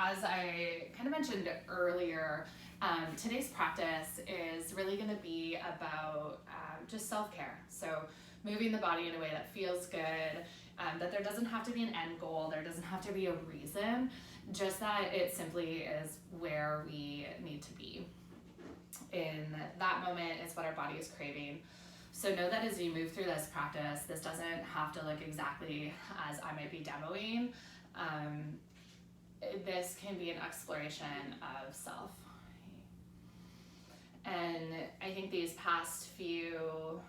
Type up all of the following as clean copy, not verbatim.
as I kind of mentioned earlier, today's practice is really going to be about just self-care. So moving the body in a way that feels good, that there doesn't have to be an end goal, there doesn't have to be a reason, just that it simply is where we need to be. In that moment is what our body is craving. So know that as you move through this practice, this doesn't have to look exactly as I might be demoing. This can be an exploration of self. And I think these past few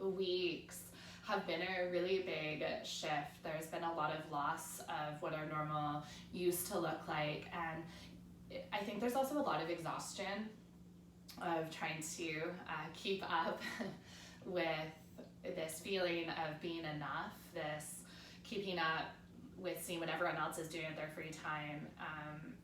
weeks have been a really big shift. There's been a lot of loss of what our normal used to look like. And I think there's also a lot of exhaustion of trying to keep up with this feeling of being enough, this keeping up with seeing what everyone else is doing at their free time.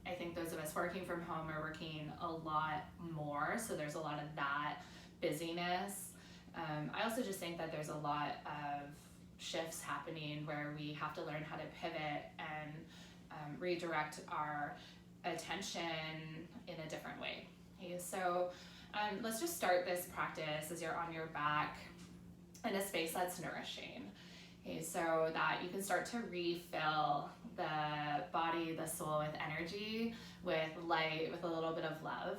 I think those of us working from home are working a lot more, so there's a lot of that busyness. I also just think that there's a lot of shifts happening where we have to learn how to pivot and redirect our attention in a different way. Okay, so let's just start this practice as you're on your back in a space that's nourishing. Okay, so that you can start to refill the body, the soul with energy, with light, with a little bit of love.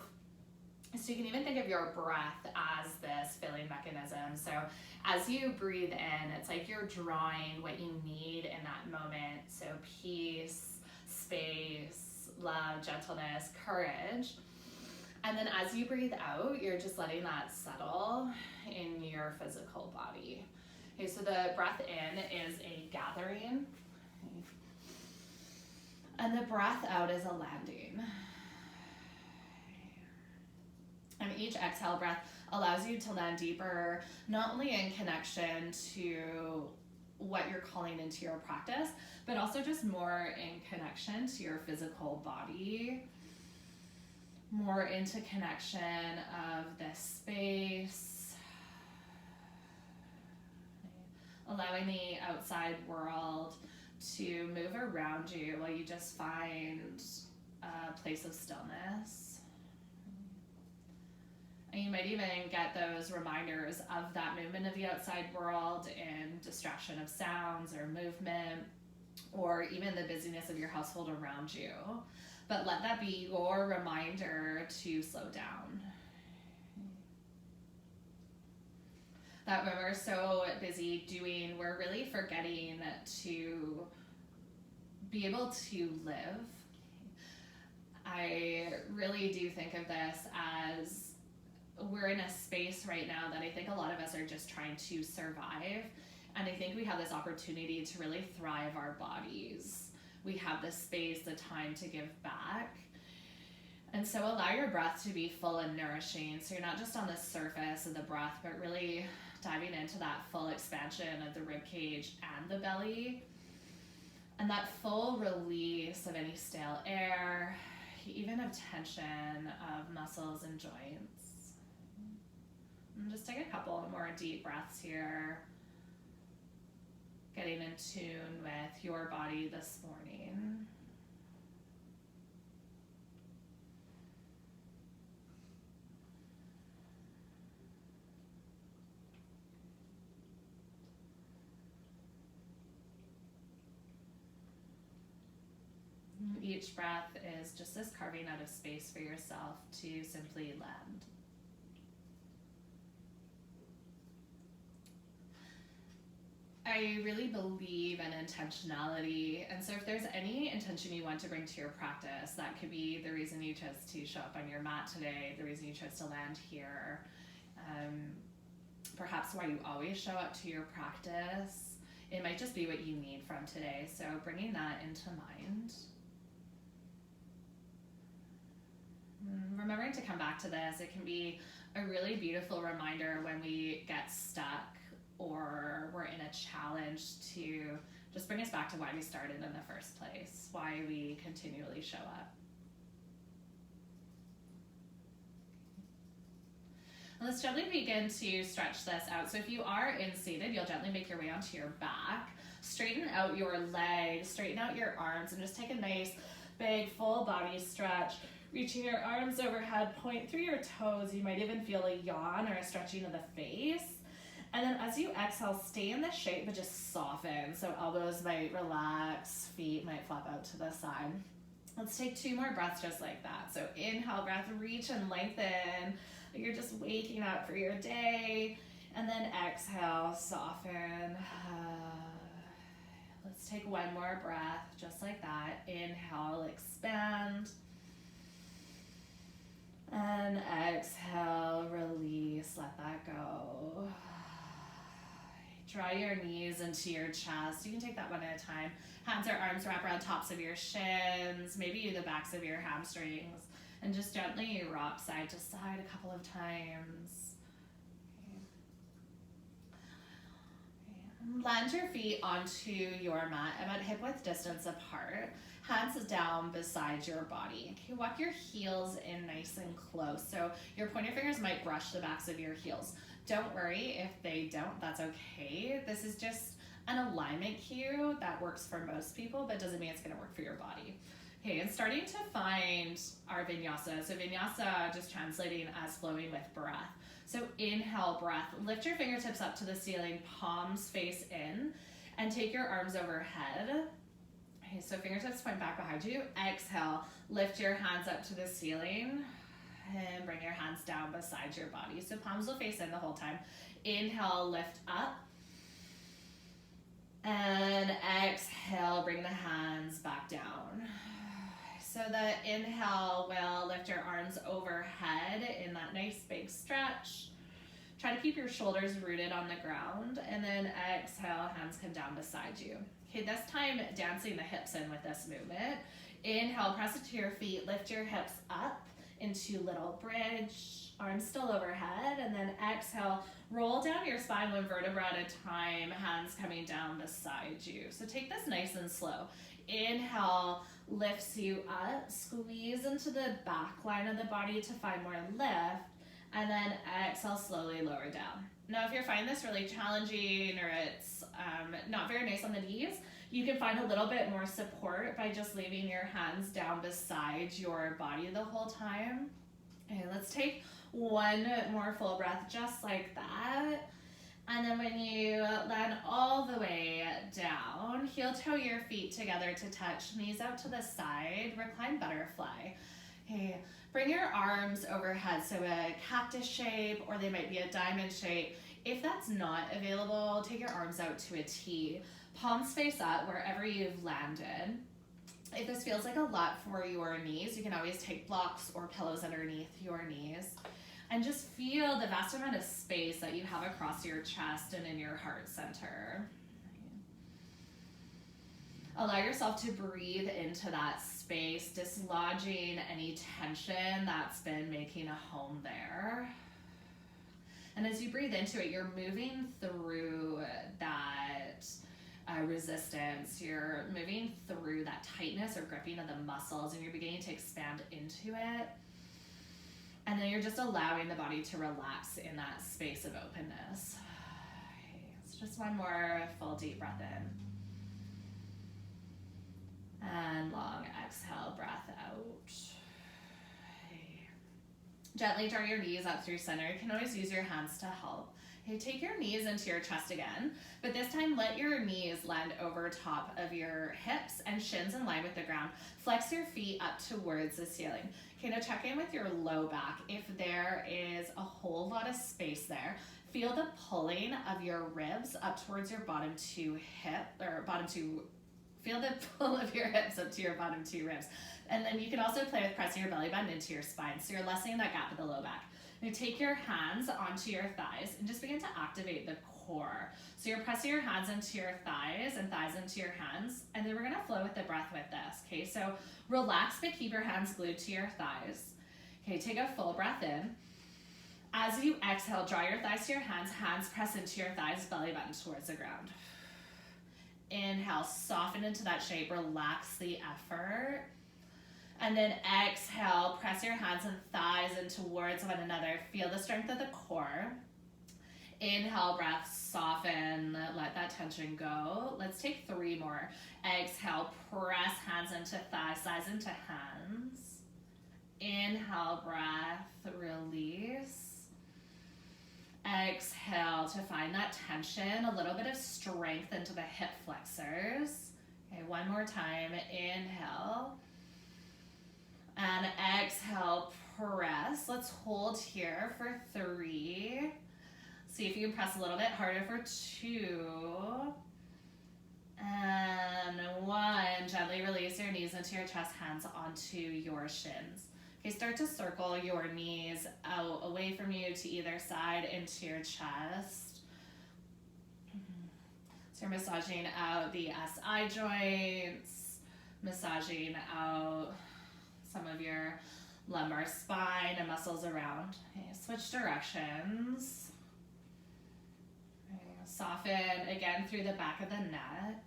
So you can even think of your breath as this filling mechanism. So as you breathe in, it's like you're drawing what you need in that moment. So peace, space, love, gentleness, courage. And then as you breathe out, you're just letting that settle in your physical body. Okay, so the breath in is a gathering, and the breath out is a landing. And each exhale breath allows you to land deeper, not only in connection to what you're calling into your practice, but also just more in connection to your physical body, more into connection of this space, allowing the outside world to move around you while you just find a place of stillness. And you might even get those reminders of that movement of the outside world in distraction of sounds or movement, or even the busyness of your household around you. But let that be your reminder to slow down. That when we're so busy doing, we're really forgetting to be able to live. I really do think of this as we're in a space right now that I think a lot of us are just trying to survive. And I think we have this opportunity to really thrive our bodies. We have the space, the time to give back. And so allow your breath to be full and nourishing. So you're not just on the surface of the breath, but really diving into that full expansion of the rib cage and the belly. And that full release of any stale air, even of tension of muscles and joints. And just take a couple more deep breaths here. Getting in tune with your body this morning. Each breath is just this carving out of space for yourself to simply land. I really believe in intentionality, and so if there's any intention you want to bring to your practice, that could be the reason you chose to show up on your mat today, the reason you chose to land here, perhaps why you always show up to your practice. It might just be what you need from today, so bringing that into mind. Remembering to come back to this, it can be a really beautiful reminder when we get stuck or we're in a challenge to just bring us back to why we started in the first place, why we continually show up. Let's gently begin to stretch this out. So if you are in seated, you'll gently make your way onto your back. Straighten out your legs, straighten out your arms, and just take a nice Big full body stretch. Reaching your arms overhead, point through your toes. You might even feel a yawn or a stretching of the face. And then as you exhale, stay in this shape, but just soften. So elbows might relax, feet might flop out to the side. Let's take 2 more breaths just like that. So inhale, breath, reach and lengthen. You're just waking up for your day. And then exhale, soften. Let's take 1 more breath just like that. Inhale, expand. And exhale, release, let that go. Draw your knees into your chest. You can take that one at a time. Hands or arms wrap around tops of your shins, maybe the backs of your hamstrings, and just gently rock side to side a couple of times. Okay. Land your feet onto your mat about hip width distance apart. Hands down beside your body. Okay, walk your heels in nice and close. So your pointer fingers might brush the backs of your heels. Don't worry if they don't, that's okay. This is just an alignment cue that works for most people, but doesn't mean it's gonna work for your body. Okay, and starting to find our vinyasa. So vinyasa, just translating as flowing with breath. So inhale, breath, lift your fingertips up to the ceiling, palms face in, and take your arms overhead. Okay, so fingertips point back behind you. Exhale, lift your hands up to the ceiling and bring your hands down beside your body. So palms will face in the whole time. Inhale, lift up. And exhale, bring the hands back down. So the inhale will lift your arms overhead in that nice big stretch. Try to keep your shoulders rooted on the ground. And then exhale, hands come down beside you. Okay, this time dancing the hips in with this movement. Inhale, press it to your feet, lift your hips up into little bridge, arms still overhead, and then exhale, roll down your spine 1 vertebra at a time, hands coming down beside you. So take this nice and slow. Inhale, lifts you up, squeeze into the back line of the body to find more lift, and then exhale, slowly lower down. Now, if you're finding this really challenging or it's not very nice on the knees, you can find a little bit more support by just leaving your hands down beside your body the whole time. Okay, let's take 1 more full breath just like that. And then when you land all the way down, heel toe your feet together to touch, knees out to the side, recline butterfly. Okay, bring your arms overhead, so a cactus shape, or they might be a diamond shape. If that's not available, take your arms out to a T. Palms face up wherever you've landed. If this feels like a lot for your knees, you can always take blocks or pillows underneath your knees. And just feel the vast amount of space that you have across your chest and in your heart center. Allow yourself to breathe into that space, dislodging any tension that's been making a home there. And as you breathe into it, you're moving through that resistance. You're moving through that tightness or gripping of the muscles, and you're beginning to expand into it. And then you're just allowing the body to relax in that space of openness. Okay, so just 1 more full deep breath in. And long exhale, breath out. Okay. Gently draw your knees up through center. You can always use your hands to help. Okay, take your knees into your chest again, but this time let your knees land over top of your hips and shins in line with the ground. Flex your feet up towards the ceiling. Okay, now check in with your low back. If there is a whole lot of space there, feel the pulling of your ribs up towards your bottom 2 hip, or bottom 2, feel the pull of your hips up to your bottom 2 ribs. And then you can also play with pressing your belly button into your spine, so you're lessening that gap in the low back. Now take your hands onto your thighs and just begin to activate the core. So you're pressing your hands into your thighs and thighs into your hands, and then we're gonna flow with the breath with this, okay? So relax, but keep your hands glued to your thighs. Okay, take a full breath in. As you exhale, draw your thighs to your hands, hands press into your thighs, belly button towards the ground. Inhale, soften into that shape, relax the effort. And then exhale, press your hands and thighs in towards one another. Feel the strength of the core. Inhale, breath, soften, let that tension go. Let's take 3 more. Exhale, press hands into thighs, thighs into hands. Inhale, breath, release. Exhale to find that tension, a little bit of strength into the hip flexors. Okay, one more time. Inhale. And exhale, press. Let's hold here for 3. See if you can press a little bit harder for 2. And 1. Gently release your knees into your chest, hands onto your shins. Okay, start to circle your knees out, away from you to either side into your chest. So you're massaging out the SI joints, massaging out some of your lumbar spine and muscles around. Okay, switch directions. Soften again through the back of the neck.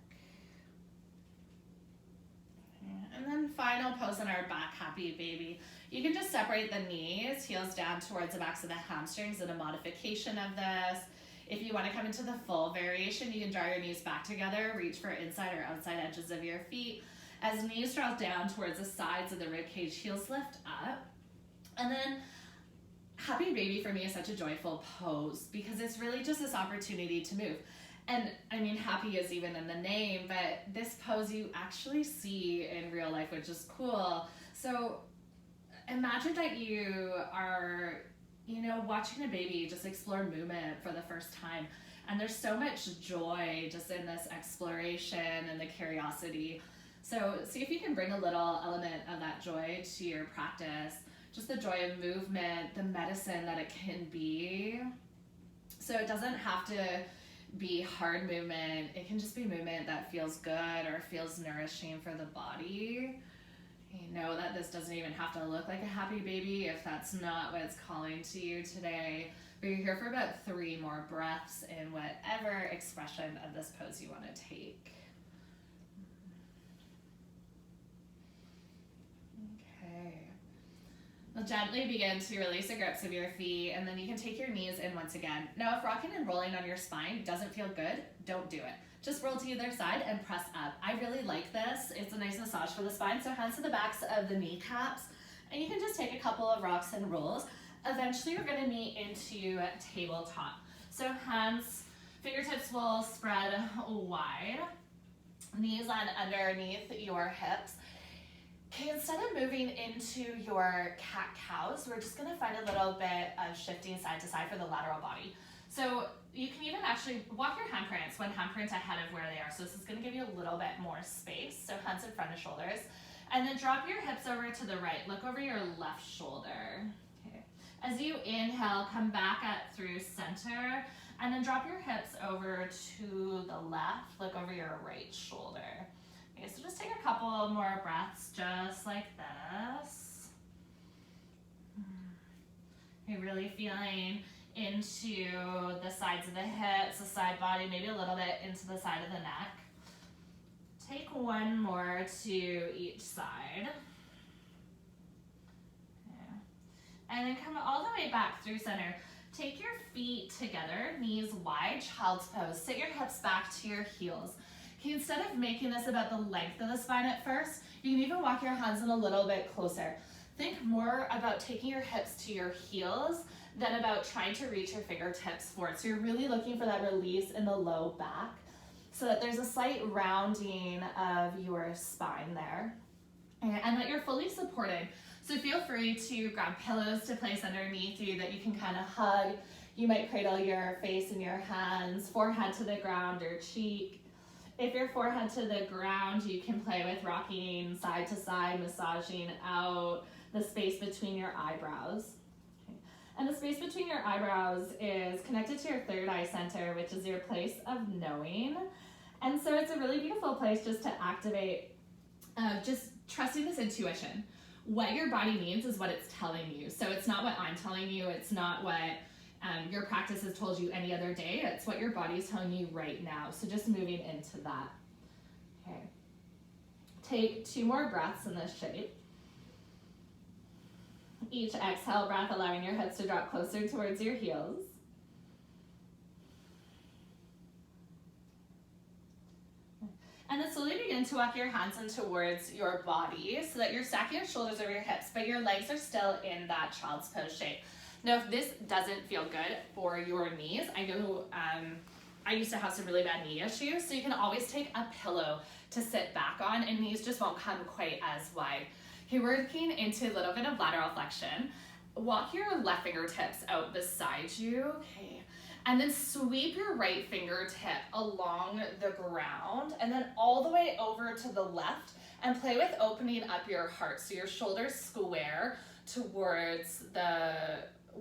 And then final pose on our back, happy baby. You can just separate the knees, heels down towards the backs of the hamstrings in a modification of this. If you want to come into the full variation, you can draw your knees back together, reach for inside or outside edges of your feet. As knees draw down towards the sides of the rib cage, heels lift up. And then happy baby for me is such a joyful pose because it's really just this opportunity to move. And I mean, happy is even in the name, but this pose you actually see in real life, which is cool. So imagine that you are, watching a baby just explore movement for the first time. And there's so much joy just in this exploration and the curiosity. So see if you can bring a little element of that joy to your practice. Just the joy of movement, the medicine that it can be. So it doesn't have to be hard movement. It can just be movement that feels good or feels nourishing for the body. You know that this doesn't even have to look like a happy baby if that's not what it's calling to you today. But you're here for about 3 more breaths in whatever expression of this pose you want to take. Okay. Now gently begin to release the grips of your feet, and then you can take your knees in once again. Now if rocking and rolling on your spine doesn't feel good, don't do it. Just roll to either side and press up. I really like this. It's a nice massage for the spine. So hands to the backs of the kneecaps, and you can just take a couple of rocks and rolls. Eventually you're gonna meet into tabletop. So hands, fingertips will spread wide, knees on underneath your hips. Okay, instead of moving into your cat-cows, we're just gonna find a little bit of shifting side to side for the lateral body. So you can even actually walk your handprints, one handprint ahead of where they are. So this is gonna give you a little bit more space. So hands in front of shoulders. And then drop your hips over to the right. Look over your left shoulder. Okay. As you inhale, come back up through center. And then drop your hips over to the left. Look over your right shoulder. Okay, so just take a couple more breaths just like this. You're really feeling into the sides of the hips, the side body, maybe a little bit into the side of the neck. Take 1 more to each side. Okay. And then come all the way back through center. Take your feet together, knees wide, child's pose. Sit your hips back to your heels. Okay, instead of making this about the length of the spine at first, you can even walk your hands in a little bit closer. Think more about taking your hips to your heels than about trying to reach your fingertips forward. So you're really looking for that release in the low back so that there's a slight rounding of your spine there. And that you're fully supported. So feel free to grab pillows to place underneath you that you can kind of hug. You might cradle your face in your hands, forehead to the ground or cheek. If your forehead to the ground, you can play with rocking side to side, massaging out the space between your eyebrows. Okay. And the space between your eyebrows is connected to your third eye center, which is your place of knowing. And so it's a really beautiful place just to activate, just trusting this intuition. What your body needs is what it's telling you. So it's not what I'm telling you. It's not what your practice has told you any other day. It's what your body's telling you right now. So just moving into that. Okay. Take 2 more breaths in this shape. Each exhale breath allowing your hips to drop closer towards your heels. And then slowly begin to walk your hands in towards your body so that you're stacking your shoulders over your hips, but your legs are still in that child's pose shape. Now, if this doesn't feel good for your knees, I know I used to have some really bad knee issues, so you can always take a pillow to sit back on, and knees just won't come quite as wide. Okay, we're working into a little bit of lateral flexion. Walk your left fingertips out beside you, okay, and then sweep your right fingertip along the ground and then all the way over to the left, and play with opening up your heart so your shoulders square towards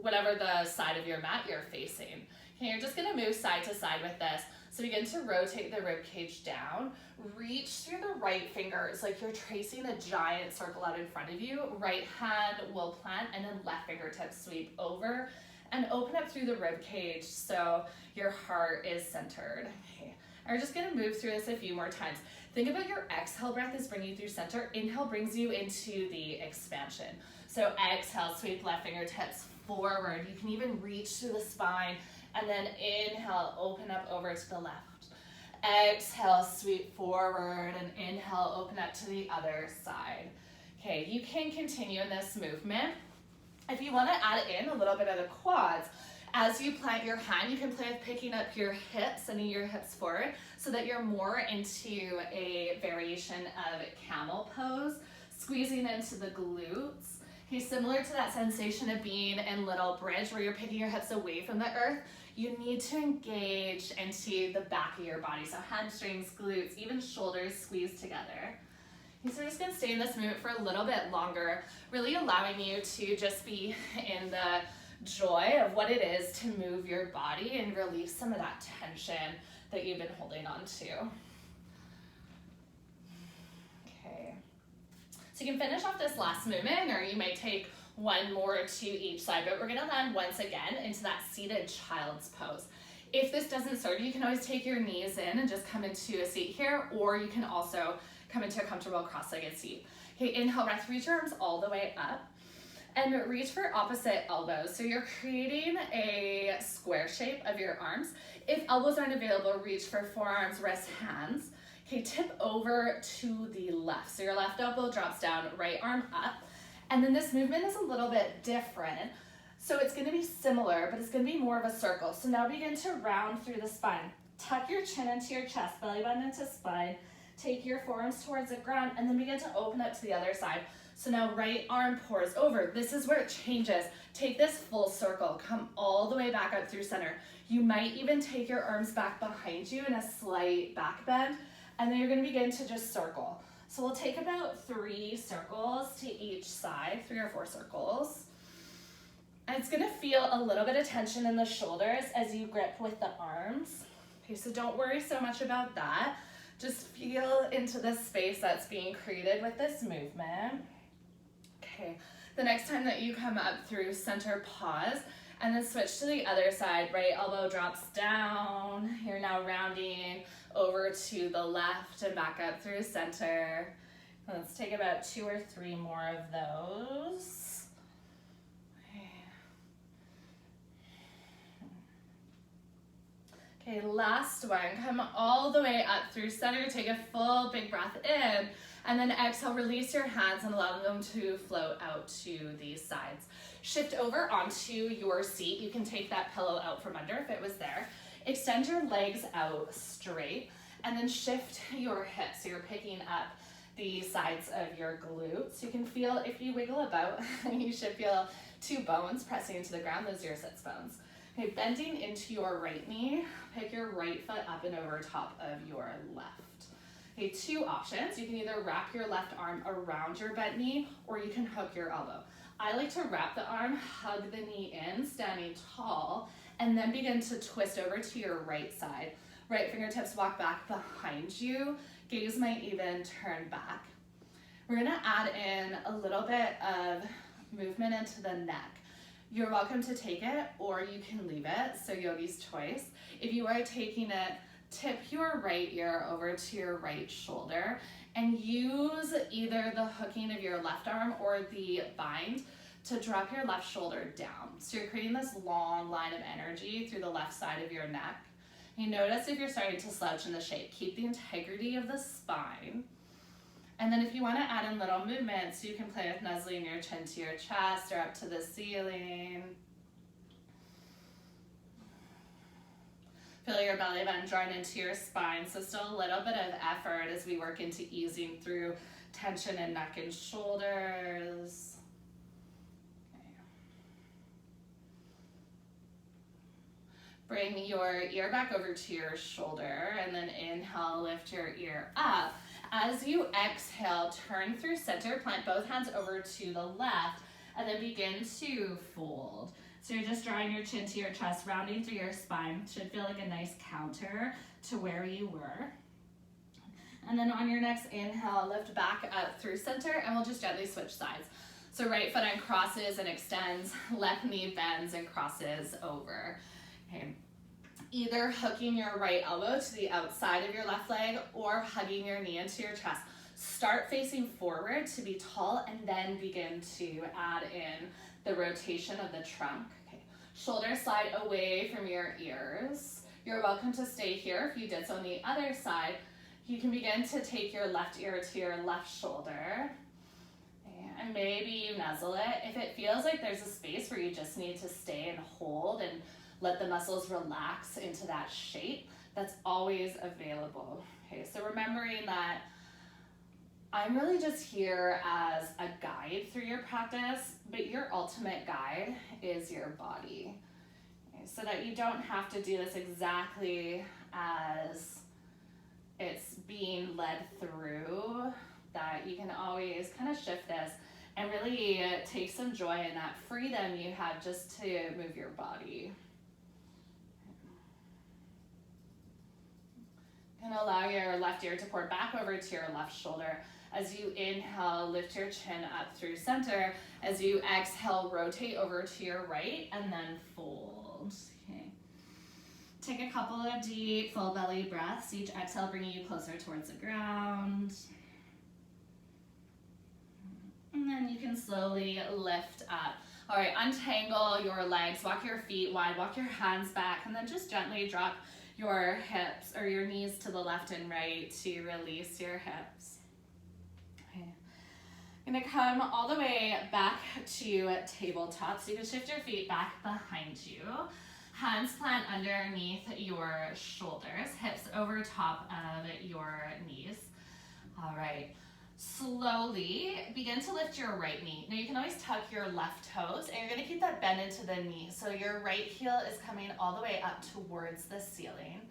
whatever the side of your mat you're facing. Okay, you're just gonna move side to side with this. So begin to rotate the rib cage down. Reach through the right fingers like you're tracing a giant circle out in front of you. Right hand will plant, and then left fingertip sweep over and open up through the rib cage so your heart is centered. Okay, and we're just gonna move through this a few more times. Think about your exhale breath as bringing you through center. Inhale brings you into the expansion. So exhale, sweep left fingertips forward. You can even reach through the spine, and then inhale, open up over to the left. Exhale, sweep forward, and inhale, open up to the other side. Okay, you can continue in this movement. If you want to add in a little bit of the quads, as you plant your hand, you can play with picking up your hips, sending your hips forward so that you're more into a variation of camel pose, squeezing into the glutes. Okay, similar to that sensation of being in little bridge where you're picking your hips away from the earth, you need to engage into the back of your body. So hamstrings, glutes, even shoulders squeeze together. Okay, so we're just gonna stay in this movement for a little bit longer, really allowing you to just be in the joy of what it is to move your body and release some of that tension that you've been holding on to. Okay. So you can finish off this last movement, or you may take one more to each side, but we're gonna land once again into that seated child's pose. If this doesn't serve you, you can always take your knees in and just come into a seat here, or you can also come into a comfortable cross-legged seat. Okay, inhale, breath, reach your arms all the way up, and reach for opposite elbows. So you're creating a square shape of your arms. If elbows aren't available, reach for forearms, wrists, hands. Okay, tip over to the left. So your left elbow drops down, right arm up. And then this movement is a little bit different. So it's gonna be similar, but it's gonna be more of a circle. So now begin to round through the spine. Tuck your chin into your chest, belly button into spine. Take your forearms towards the ground, and then begin to open up to the other side. So now right arm pours over. This is where it changes. Take this full circle, come all the way back up through center. You might even take your arms back behind you in a slight back bend, and then you're gonna begin to just circle. So we'll take about 3 circles to each side, 3 or 4 circles. And it's gonna feel a little bit of tension in the shoulders as you grip with the arms. Okay, so don't worry so much about that. Just feel into the space that's being created with this movement. Okay, the next time that you come up through center, pause, and then switch to the other side. Right elbow drops down. You're now rounding over to the left and back up through center. Let's take about 2 or 3 more of those. Okay, last one. Come all the way up through center. Take a full big breath in, and then exhale, release your hands and allow them to float out to the sides. Shift over onto your seat. You can take that pillow out from under if it was there. Extend your legs out straight, and then shift your hips. So you're picking up the sides of your glutes. You can feel, if you wiggle about, you should feel 2 bones pressing into the ground. Those are your sits bones. Okay, bending into your right knee, pick your right foot up and over top of your left. Okay, 2 options. You can either wrap your left arm around your bent knee, or you can hook your elbow. I like to wrap the arm, hug the knee in, standing tall, and then begin to twist over to your right side. Right fingertips walk back behind you. Gaze might even turn back. We're gonna add in a little bit of movement into the neck. You're welcome to take it, or you can leave it, so yogi's choice. If you are taking it, tip your right ear over to your right shoulder and use either the hooking of your left arm or the bind to drop your left shoulder down. So you're creating this long line of energy through the left side of your neck. You notice if you're starting to slouch in the shape. Keep the integrity of the spine. And then if you want to add in little movements, you can play with nuzzling your chin to your chest or up to the ceiling. Feel your belly button drawn into your spine, so still a little bit of effort as we work into easing through tension in neck and shoulders. Okay. Bring your ear back over to your shoulder, and then inhale, lift your ear up. As you exhale, turn through center, plant both hands over to the left, and then begin to fold. So you're just drawing your chin to your chest, rounding through your spine. Should feel like a nice counter to where you were. And then on your next inhale, lift back up through center, and we'll just gently switch sides. So right foot uncrosses and extends, left knee bends and crosses over. Okay. Either hooking your right elbow to the outside of your left leg or hugging your knee into your chest. Start facing forward to be tall, and then begin to add in the rotation of the trunk. Okay. Shoulders slide away from your ears. You're welcome to stay here. If you did so on the other side, you can begin to take your left ear to your left shoulder. And maybe you nuzzle it. If it feels like there's a space where you just need to stay and hold and let the muscles relax into that shape, that's always available. Okay, so remembering that I'm really just here as a guide through your practice, but your ultimate guide is your body. Okay, so that you don't have to do this exactly as it's being led through, that you can always kind of shift this and really take some joy in that freedom you have just to move your body. And allow your left ear to pour back over to your left shoulder. As you inhale, lift your chin up through center. As you exhale, rotate over to your right and then fold. Okay. Take a couple of deep, full belly breaths. Each exhale bringing you closer towards the ground. And then you can slowly lift up. All right, untangle your legs, walk your feet wide, walk your hands back, and then just gently drop your hips or your knees to the left and right to release your hips. Okay. I'm gonna come all the way back to tabletop, so you can shift your feet back behind you. Hands plant underneath your shoulders, hips over top of your knees. All right. Slowly begin to lift your right knee. Now you can always tuck your left toes, and you're gonna keep that bend into the knee. So your right heel is coming all the way up towards the ceiling.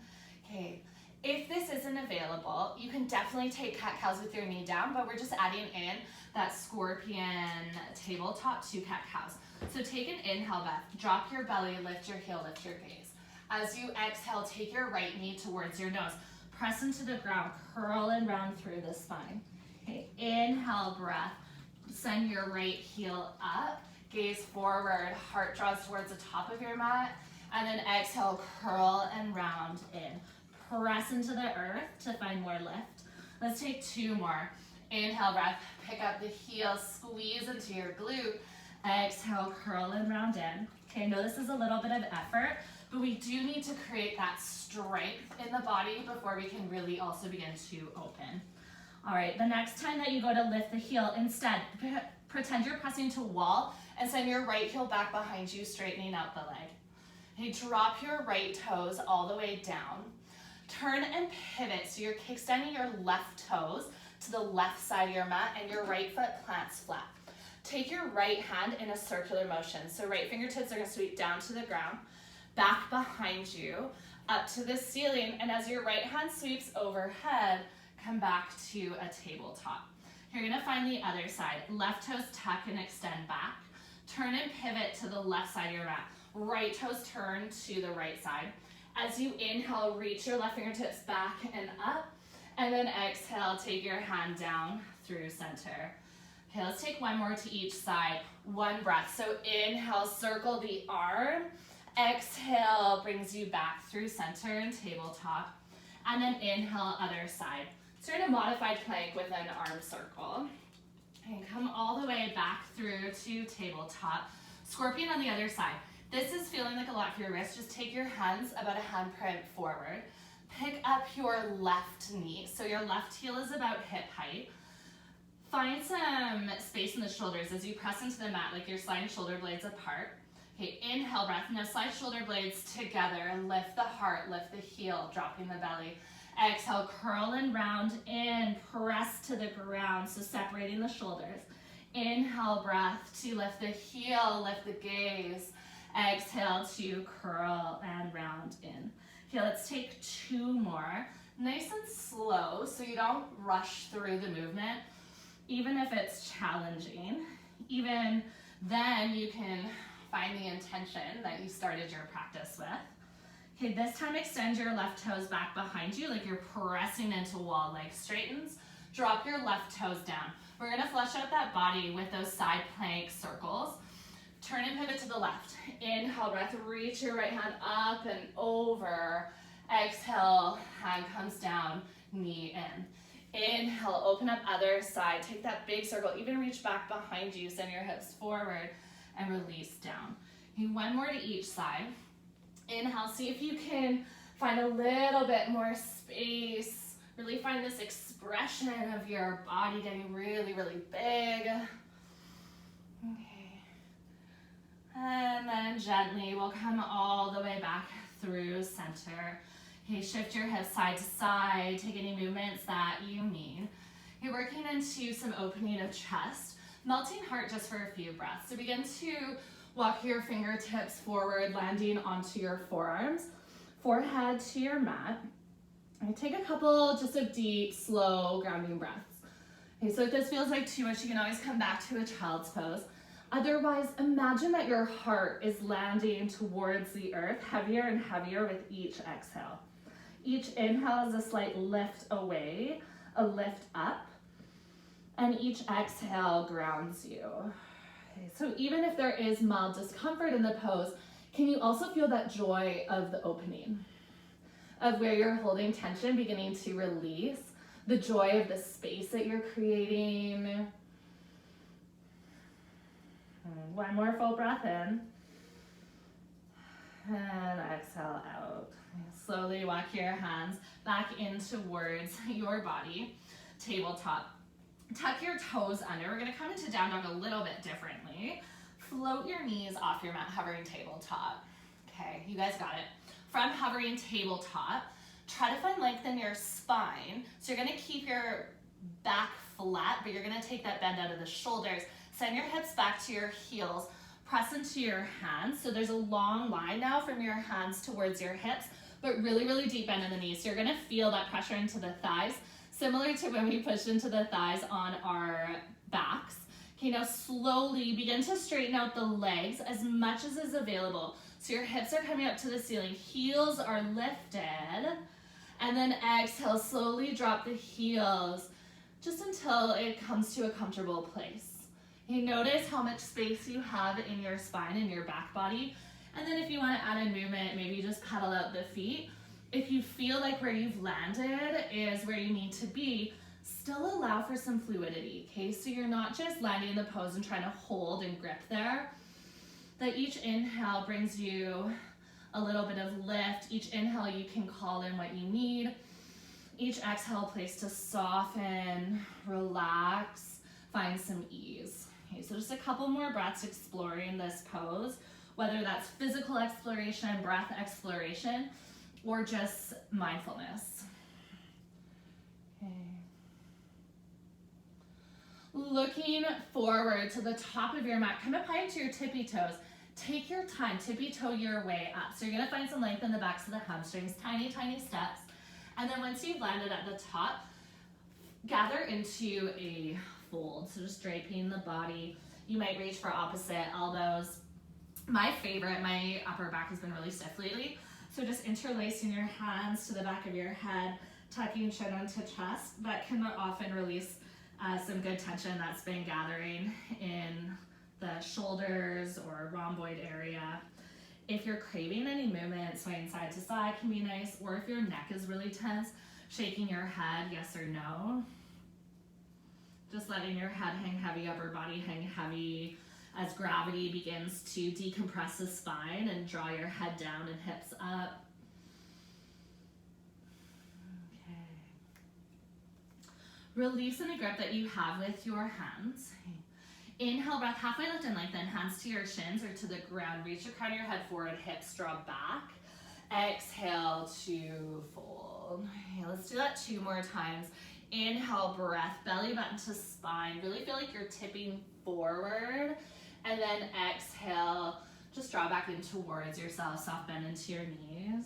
Okay, if this isn't available, you can definitely take cat-cows with your knee down, but we're just adding in that scorpion tabletop to cat-cows. So take an inhale breath, drop your belly, lift your heel, lift your gaze. As you exhale, take your right knee towards your nose. Press into the ground, curl and round through the spine. Okay, inhale breath, send your right heel up, gaze forward, heart draws towards the top of your mat, and then exhale, curl and round in. Press into the earth to find more lift. Let's take two more. Inhale breath, pick up the heel, squeeze into your glute, exhale, curl and round in. Okay, I know this is a little bit of effort, but we do need to create that strength in the body before we can really also begin to open. All right, the next time that you go to lift the heel, instead, pretend you're pressing to a wall and send your right heel back behind you, straightening out the leg. Okay, drop your right toes all the way down. Turn and pivot, so you're extending your left toes to the left side of your mat and your right foot plants flat. Take your right hand in a circular motion. So right fingertips are gonna sweep down to the ground, back behind you, up to the ceiling, and as your right hand sweeps overhead, come back to a tabletop. You're gonna find the other side. Left toes tuck and extend back. Turn and pivot to the left side of your mat. Right toes turn to the right side. As you inhale, reach your left fingertips back and up. And then exhale, take your hand down through center. Okay, let's take one more to each side. One breath. So inhale, circle the arm. Exhale brings you back through center and tabletop. And then inhale, other side. So you're in a modified plank with an arm circle. And come all the way back through to tabletop. Scorpion on the other side. This is feeling like a lot for your wrist. Just take your hands about a handprint forward. Pick up your left knee. So your left heel is about hip height. Find some space in the shoulders as you press into the mat, like you're sliding shoulder blades apart. Okay, inhale breath. Now slide shoulder blades together and lift the heart, lift the heel, dropping the belly. Exhale, curl and round in, press to the ground, so separating the shoulders. Inhale breath to lift the heel, lift the gaze. Exhale to curl and round in. Okay, let's take 2 more. Nice and slow, so you don't rush through the movement, even if it's challenging. Even then, you can find the intention that you started your practice with. Okay, this time extend your left toes back behind you like you're pressing into wall, leg straightens. Drop your left toes down. We're gonna flush out that body with those side plank circles. Turn and pivot to the left. Inhale, breath, reach your right hand up and over. Exhale, hand comes down, knee in. Inhale, open up other side. Take that big circle, even reach back behind you. Send your hips forward and release down. Okay, 1 more to each side. Inhale, see if you can find a little bit more space. Really find this expression of your body getting really, really big. Okay. And then gently, we'll come all the way back through center. Okay, shift your hips side to side. Take any movements that you need. You're working into some opening of chest. Melting heart just for a few breaths. So begin to walk your fingertips forward, landing onto your forearms, forehead to your mat. And take a couple just of deep, slow, grounding breaths. Okay, so if this feels like too much, you can always come back to a child's pose. Otherwise, imagine that your heart is landing towards the earth, heavier and heavier with each exhale. Each inhale is a slight lift away, a lift up, and each exhale grounds you. Okay, so even if there is mild discomfort in the pose, can you also feel that joy of the opening? Of where you're holding tension beginning to release, the joy of the space that you're creating. 1 more full breath in. And exhale out. Slowly walk your hands back in towards your body, tabletop. Tuck your toes under. We're gonna come into down dog a little bit differently. Float your knees off your mat, hovering tabletop. Okay, you guys got it. From hovering tabletop, try to find length in your spine. So you're gonna keep your back flat, but you're gonna take that bend out of the shoulders. Send your hips back to your heels. Press into your hands. So there's a long line now from your hands towards your hips, but really, really deep bend in the knees. So you're gonna feel that pressure into the thighs, similar to when we pushed into the thighs on our backs. Okay, now slowly begin to straighten out the legs as much as is available. So your hips are coming up to the ceiling, heels are lifted, and then exhale, slowly drop the heels just until it comes to a comfortable place. You notice how much space you have in your spine and your back body. And then if you want to add in movement, maybe just pedal out the feet. If you feel like where you've landed is where you need to be, still allow for some fluidity, okay? So you're not just landing in the pose and trying to hold and grip there. That each inhale brings you a little bit of lift. Each inhale you can call in what you need. Each exhale, a place to soften, relax, find some ease. Okay, so just a couple more breaths exploring this pose, whether that's physical exploration, breath exploration, or just mindfulness. Okay. Looking forward to the top of your mat, come up high into your tippy toes. Take your time, tippy toe your way up. So you're gonna find some length in the backs of the hamstrings, tiny, tiny steps. And then once you've landed at the top, gather into a fold. So just draping the body. You might reach for opposite elbows. My favorite, my upper back has been really stiff lately. So just interlacing your hands to the back of your head, tucking chin into chest. That can often release some good tension that's been gathering in the shoulders or rhomboid area. If you're craving any movement, swaying side to side can be nice, or if your neck is really tense, shaking your head, yes or no. Just letting your head hang heavy, upper body hang heavy. as gravity begins to decompress the spine and draw your head down and hips up. Okay. Release in the grip that you have with your hands. Inhale, breath, halfway lift and lengthen, hands to your shins or to the ground. Reach your crown of your head forward, hips draw back. Exhale to fold. Okay, let's do that 2 more times. Inhale, breath, belly button to spine. Really feel like you're tipping forward. And then exhale, just draw back in towards yourself, soft bend into your knees.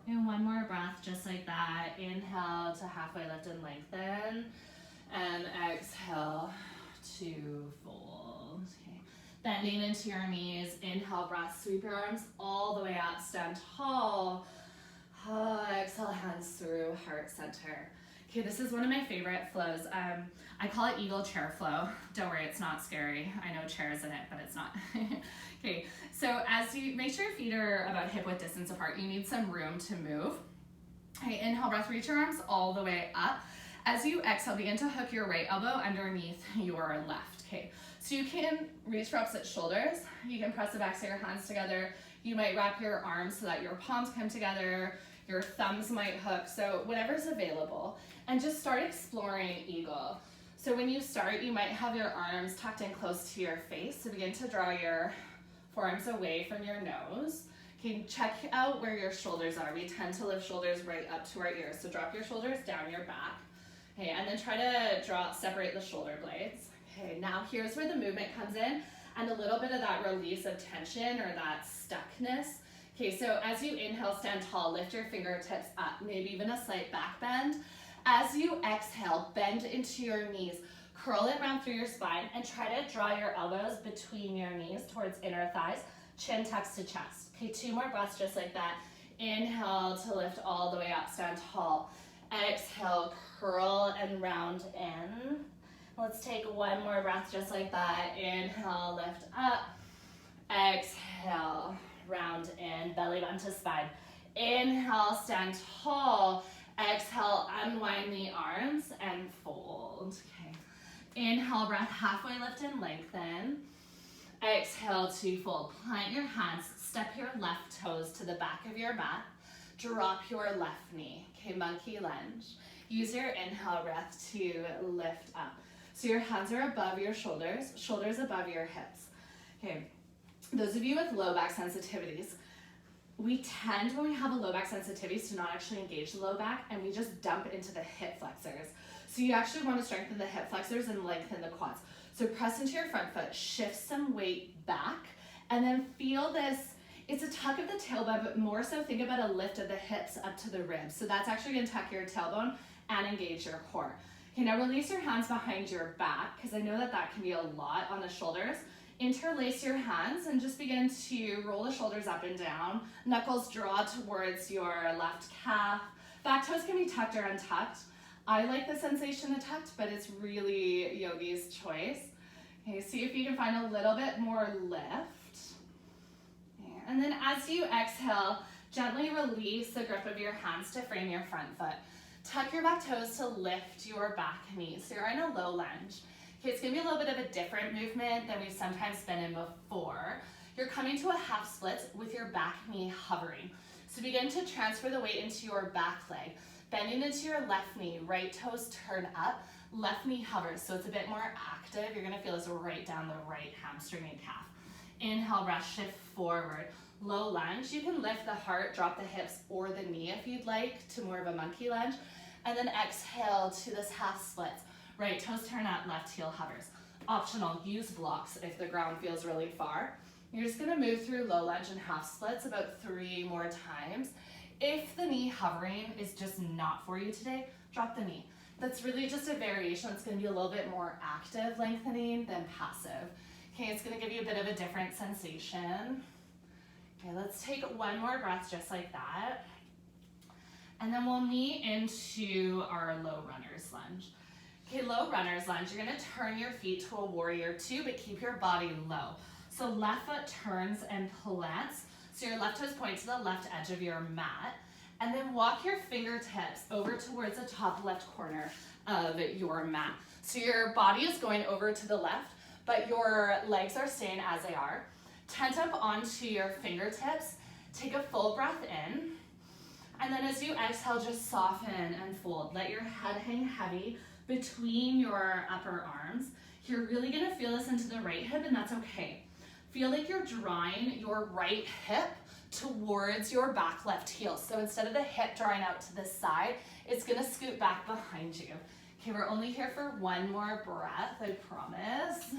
And 1 more breath, just like that. Inhale to halfway lift and lengthen. And exhale to fold. Okay. Bending into your knees. Inhale, breath, sweep your arms all the way up, stand tall. Exhale, hands through heart center. Okay, this is one of my favorite flows. I call it eagle chair flow. Don't worry, it's not scary. I know chair's in it, but it's not. Okay, so as you make sure your feet are about hip width distance apart, you need some room to move. Okay, inhale, breath, reach your arms all the way up. As you exhale, begin to hook your right elbow underneath your left. Okay, so you can reach for opposite shoulders. You can press the backs of your hands together. You might wrap your arms so that your palms come together. Your thumbs might hook, so whatever's available. And just start exploring eagle. So when you start, you might have your arms tucked in close to your face. So begin to draw your forearms away from your nose. Okay, check out where your shoulders are. We tend to lift shoulders right up to our ears. So drop your shoulders down your back. Okay, and then try to separate the shoulder blades. Okay, now here's where the movement comes in and a little bit of that release of tension or that stuckness. Okay, so as you inhale, stand tall, lift your fingertips up, maybe even a slight back bend. As you exhale, bend into your knees, curl it around through your spine and try to draw your elbows between your knees towards inner thighs, chin tucks to chest. Okay, 2 more breaths just like that. Inhale to lift all the way up, stand tall. Exhale, curl and round in. Let's take 1 more breath just like that. Inhale, lift up. Exhale, round in, belly button to spine. Inhale, stand tall. Exhale, unwind the arms and fold. Okay. Inhale, breath, halfway lift and lengthen. Exhale to fold. Plant your hands, step your left toes to the back of your mat. Drop your left knee. Okay, monkey lunge. Use your inhale breath to lift up. So your hands are above your shoulders, shoulders above your hips. Okay, those of you with low back sensitivities, we tend, when we have a low back sensitivities, to not actually engage the low back and we just dump into the hip flexors. So you actually want to strengthen the hip flexors and lengthen the quads. So press into your front foot, shift some weight back, and then feel this. It's a tuck of the tailbone, but more so think about a lift of the hips up to the ribs. So that's actually going to tuck your tailbone and engage your core. Okay, now release your hands behind your back, because I know that that can be a lot on the shoulders. Interlace your hands and just begin to roll the shoulders up and down. Knuckles draw towards your left calf. Back toes can be tucked or untucked. I like the sensation of tucked, but it's really yogi's choice. Okay, see if you can find a little bit more lift. And then as you exhale, gently release the grip of your hands to frame your front foot. Tuck your back toes to lift your back knee. So you're in a low lunge. Okay, it's gonna be a little bit of a different movement than we've sometimes been in before. You're coming to a half split with your back knee hovering. So begin to transfer the weight into your back leg. Bending into your left knee, right toes turn up, left knee hovers. So it's a bit more active. You're gonna feel this right down the right hamstring and calf. Inhale, breath, shift forward. Low lunge. You can lift the heart, drop the hips or the knee if you'd like to more of a monkey lunge. And then exhale to this half split. Right toes turn up, left heel hovers. Optional, use blocks if the ground feels really far. You're just gonna move through low lunge and half splits about 3 more times. If the knee hovering is just not for you today, drop the knee. That's really just a variation. It's gonna be a little bit more active lengthening than passive. Okay, it's gonna give you a bit of a different sensation. Okay, let's take 1 more breath just like that. And then we'll knee into our low runner's lunge. Okay, low runner's lunge, you're gonna turn your feet to a warrior 2, but keep your body low. So left foot turns and plants. So your left toes point to the left edge of your mat. And then walk your fingertips over towards the top left corner of your mat. So your body is going over to the left, but your legs are staying as they are. Tent up onto your fingertips. Take a full breath in. And then as you exhale, just soften and fold. Let your head hang heavy between your upper arms. You're really gonna feel this into the right hip, and that's okay. Feel like you're drawing your right hip towards your back left heel. So instead of the hip drawing out to the side, it's gonna scoot back behind you. Okay, we're only here for one more breath, I promise.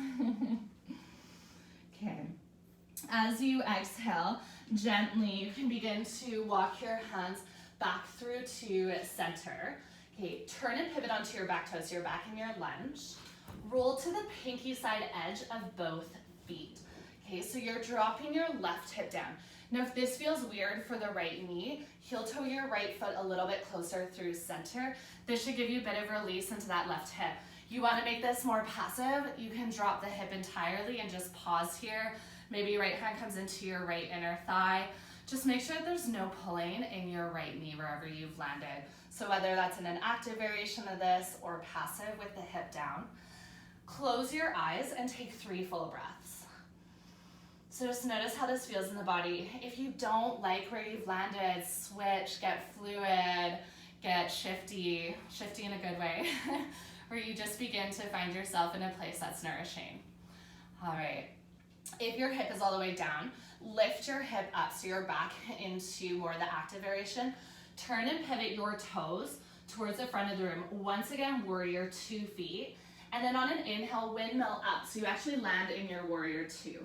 Okay, as you exhale, gently, you can begin to walk your hands back through to center. Okay, turn and pivot onto your back toes. You're back in your lunge. Roll to the pinky side edge of both feet. Okay, so you're dropping your left hip down. Now, if this feels weird for the right knee, heel toe your right foot a little bit closer through center. This should give you a bit of release into that left hip. You want to make this more passive, you can drop the hip entirely and just pause here. Maybe your right hand comes into your right inner thigh. Just make sure that there's no pulling in your right knee wherever you've landed. So whether that's in an active variation of this or passive with the hip down. Close your eyes and take 3 full breaths. So just notice how this feels in the body. If you don't like where you've landed, switch, get fluid, get shifty in a good way, where you just begin to find yourself in a place that's nourishing. All right, if your hip is all the way down, lift your hip up so you're back into more of the active variation. Turn and pivot your toes towards the front of the room. Once again, warrior 2 feet. And then on an inhale, windmill up. So you actually land in your warrior 2.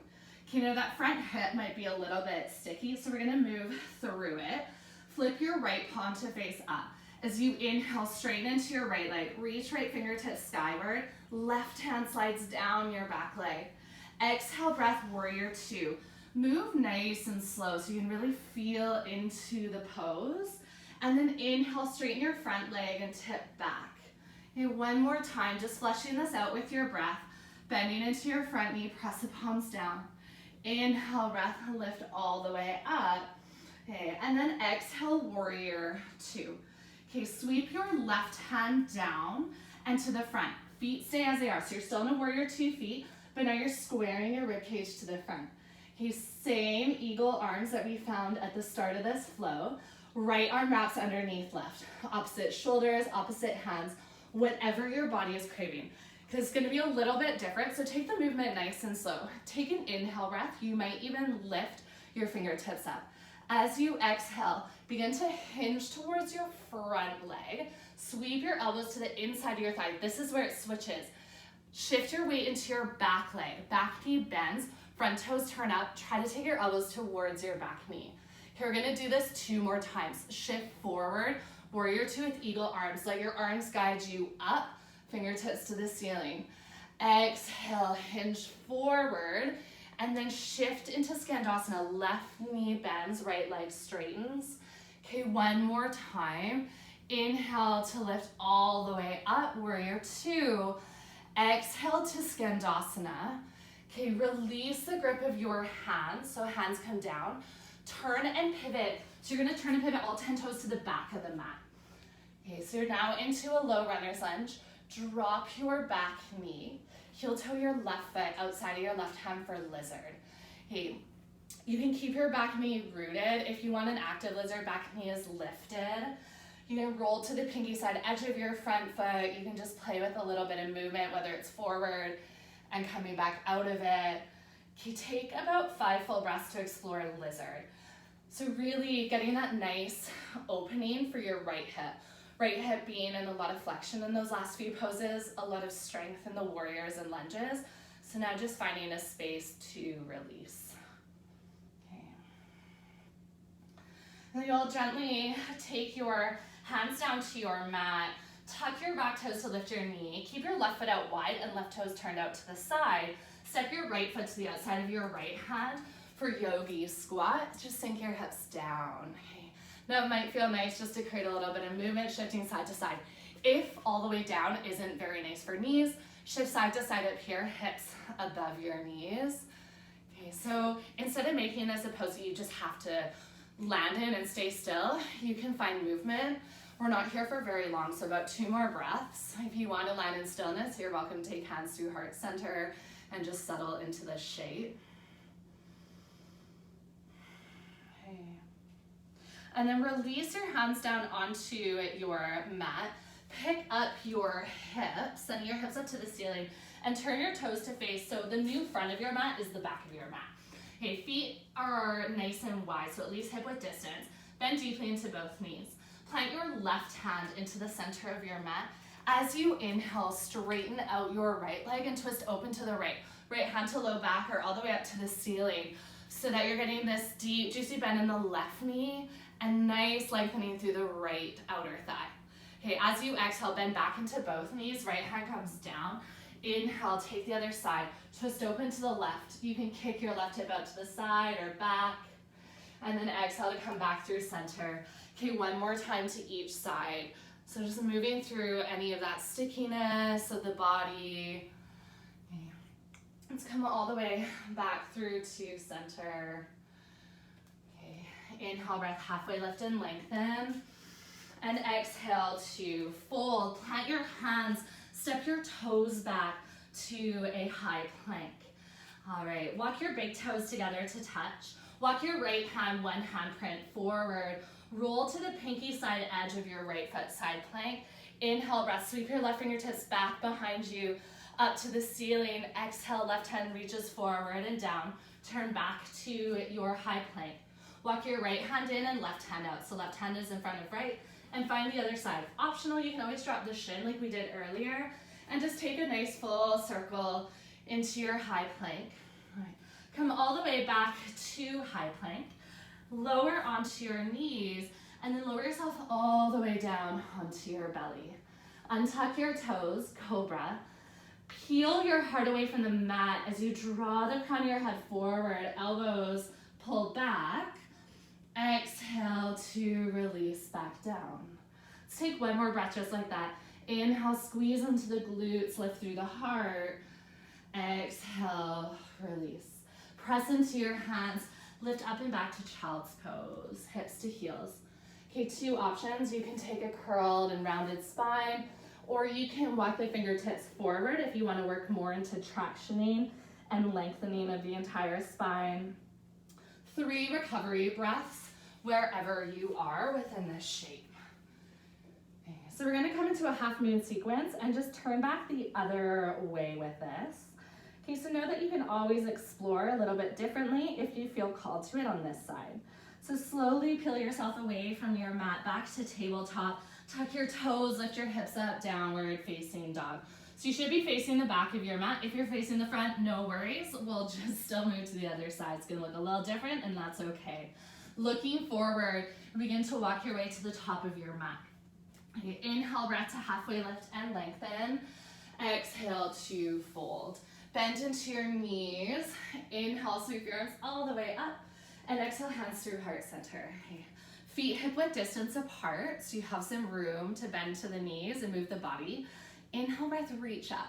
Okay, now that front hip might be a little bit sticky, so we're gonna move through it. Flip your right palm to face up. As you inhale, straighten into your right leg. Reach right fingertips skyward. Left hand slides down your back leg. Exhale, breath, warrior 2. Move nice and slow so you can really feel into the pose. And then inhale, straighten your front leg and tip back. Okay, one more time, just fleshing this out with your breath. Bending into your front knee, press the palms down. Inhale, breath, lift all the way up. Okay, and then exhale, warrior 2. Okay, sweep your left hand down and to the front. Feet stay as they are. So you're still in a warrior 2 feet, but now you're squaring your rib cage to the front. Okay, same eagle arms that we found at the start of this flow. Right arm wraps underneath left. Opposite shoulders, opposite hands, whatever your body is craving. Because it's gonna be a little bit different, so take the movement nice and slow. Take an inhale breath. You might even lift your fingertips up. As you exhale, begin to hinge towards your front leg. Sweep your elbows to the inside of your thigh. This is where it switches. Shift your weight into your back leg. Back knee bends, front toes turn up. Try to take your elbows towards your back knee. Okay, we're gonna do this 2 more times. Shift forward, warrior 2 with eagle arms. Let your arms guide you up, fingertips to the ceiling. Exhale, hinge forward, and then shift into Skandasana. Left knee bends, right leg straightens. Okay, one more time. Inhale to lift all the way up, warrior 2. Exhale to Skandasana. Okay, release the grip of your hands, so hands come down. Turn and pivot. So you're gonna turn and pivot all 10 toes to the back of the mat. Okay, so you're now into a low runner's lunge. Drop your back knee. Heel toe your left foot outside of your left hand for lizard. Okay, you can keep your back knee rooted. If you want an active lizard, back knee is lifted. You can roll to the pinky side edge of your front foot. You can just play with a little bit of movement, whether it's forward and coming back out of it. Okay, take about 5 full breaths to explore lizard. So really getting that nice opening for your right hip. Right hip being in a lot of flexion in those last few poses, a lot of strength in the warriors and lunges. So now just finding a space to release. Okay. Then you'll gently take your hands down to your mat, tuck your back toes to lift your knee, keep your left foot out wide and left toes turned out to the side. Step your right foot to the outside of your right hand for yogi squat. Just sink your hips down. Okay. Now it might feel nice just to create a little bit of movement, shifting side to side. If all the way down isn't very nice for knees, shift side to side up here, hips above your knees. Okay, so instead of making this a pose that you just have to land in and stay still, you can find movement. We're not here for very long, so about 2 more breaths. If you want to land in stillness, you're welcome to take hands through heart center, and just settle into the shape. Okay. And then release your hands down onto your mat. Pick up your hips, send your hips up to the ceiling, and turn your toes to face. So the new front of your mat is the back of your mat. Okay, feet are nice and wide, so at least hip width distance. Bend deeply into both knees. Plant your left hand into the center of your mat. As you inhale, straighten out your right leg and twist open to the right. Right hand to low back or all the way up to the ceiling so that you're getting this deep, juicy bend in the left knee and nice lengthening through the right outer thigh. Okay, as you exhale, bend back into both knees. Right hand comes down. Inhale, take the other side. Twist open to the left. You can kick your left hip out to the side or back. And then exhale to come back through center. Okay, one more time to each side. So just moving through any of that stickiness of the body. Okay. Let's come all the way back through to center. Okay, inhale, breath halfway lift and lengthen. And exhale to fold. Plant your hands, step your toes back to a high plank. All right, walk your big toes together to touch. Walk your right hand, one handprint forward. Roll to the pinky side edge of your right foot, side plank. Inhale, breath, sweep your left fingertips back behind you, up to the ceiling. Exhale, left hand reaches forward and down. Turn back to your high plank. Walk your right hand in and left hand out. So left hand is in front of right. And find the other side. Optional, you can always drop the shin like we did earlier and just take a nice full circle into your high plank. All right. Come all the way back to high plank. Lower onto your knees and then lower yourself all the way down onto your belly. Untuck your toes, cobra. Peel your heart away from the mat as you draw the crown of your head forward, elbows pulled back. Exhale to release back down. Let's take one more breath just like that. Inhale, squeeze into the glutes, lift through the heart. Exhale, release. Press into your hands, lift up and back to child's pose, hips to heels. Okay, two options. You can take a curled and rounded spine, or you can walk the fingertips forward if you want to work more into tractioning and lengthening of the entire spine. 3 recovery breaths wherever you are within this shape. Okay, so we're going to come into a half moon sequence and just turn back the other way with this. Okay, so know that you can always explore a little bit differently if you feel called to it on this side. So slowly peel yourself away from your mat back to tabletop. Tuck your toes, lift your hips up, downward facing dog. So you should be facing the back of your mat. If you're facing the front, no worries. We'll just still move to the other side. It's gonna look a little different and that's okay. Looking forward, begin to walk your way to the top of your mat. Okay, inhale, breath to halfway lift and lengthen. Exhale to fold. Bend into your knees. Inhale, sweep your arms all the way up. And exhale, hands through heart center. Okay. Feet hip width distance apart, so you have some room to bend to the knees and move the body. Inhale, breath, reach up.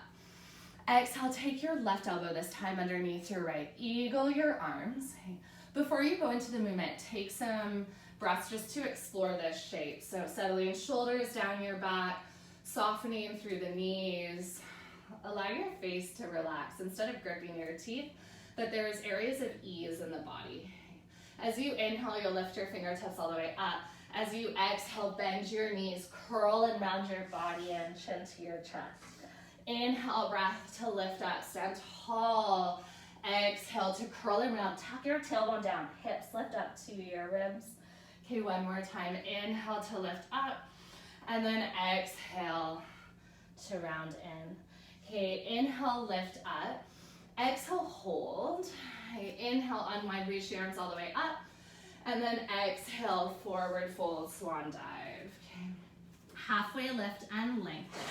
Exhale, take your left elbow this time underneath your right. Eagle your arms. Okay. Before you go into the movement, take some breaths just to explore this shape. So settling shoulders down your back, softening through the knees. Allow your face to relax instead of gripping your teeth, that there's areas of ease in the body. As you inhale, you'll lift your fingertips all the way up. As you exhale, bend your knees, curl and round your body and chin to your chest. Inhale, breath to lift up, stand tall. Exhale to curl and round, tuck your tailbone down, hips lift up to your ribs. Okay, one more time. Inhale to lift up, and then exhale to round in. Okay, inhale, lift up. Exhale, hold. Okay, inhale, unwind, reach your arms all the way up. And then exhale, forward fold, swan dive. Okay. Halfway lift and lengthen.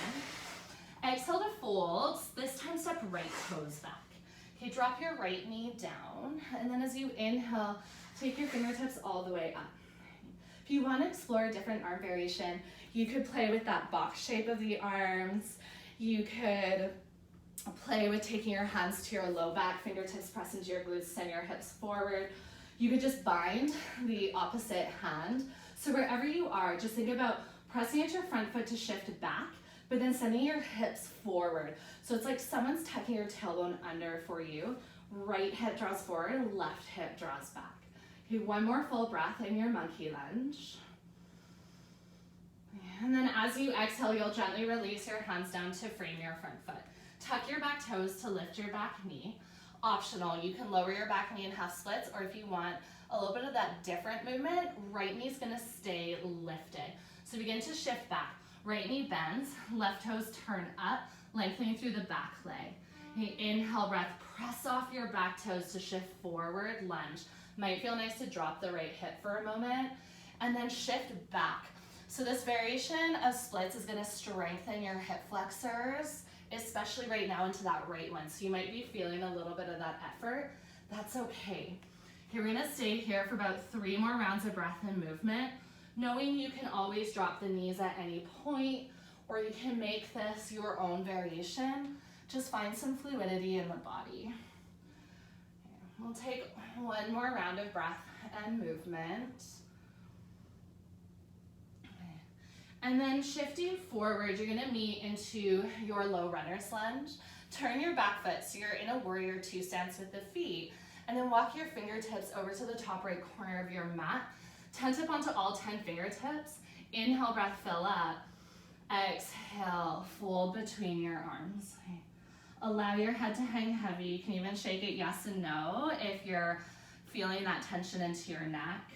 Exhale to fold. This time step right toes back. Okay, drop your right knee down. And then as you inhale, take your fingertips all the way up. If you want to explore a different arm variation, you could play with that box shape of the arms. You could play with taking your hands to your low back, fingertips press into your glutes, send your hips forward. You could just bind the opposite hand. So wherever you are, just think about pressing into your front foot to shift back, but then sending your hips forward. So it's like someone's tucking your tailbone under for you. Right hip draws forward, left hip draws back. Okay, one more full breath in your monkey lunge. And then as you exhale, you'll gently release your hands down to frame your front foot. Tuck your back toes to lift your back knee. Optional, you can lower your back knee in half splits, or if you want a little bit of that different movement, right knee's gonna stay lifted. So begin to shift back. Right knee bends, left toes turn up, lengthening through the back leg. Okay, inhale, breath, press off your back toes to shift forward, lunge. Might feel nice to drop the right hip for a moment, and then shift back. So this variation of splits is gonna strengthen your hip flexors, especially right now into that right one. So you might be feeling a little bit of that effort. That's okay. Okay, we're gonna stay here for about 3 more rounds of breath and movement, knowing you can always drop the knees at any point, or you can make this your own variation. Just find some fluidity in the body. Okay, we'll take 1 more round of breath and movement. Okay. And then shifting forward, you're gonna meet into your low runner's lunge. Turn your back foot so you're in a warrior 2 stance with the feet, and then walk your fingertips over to the top right corner of your mat. Tent up onto all 10 fingertips. Inhale, breath, fill up. Exhale, fold between your arms. Okay. Allow your head to hang heavy. You can even shake it yes and no if you're feeling that tension into your neck.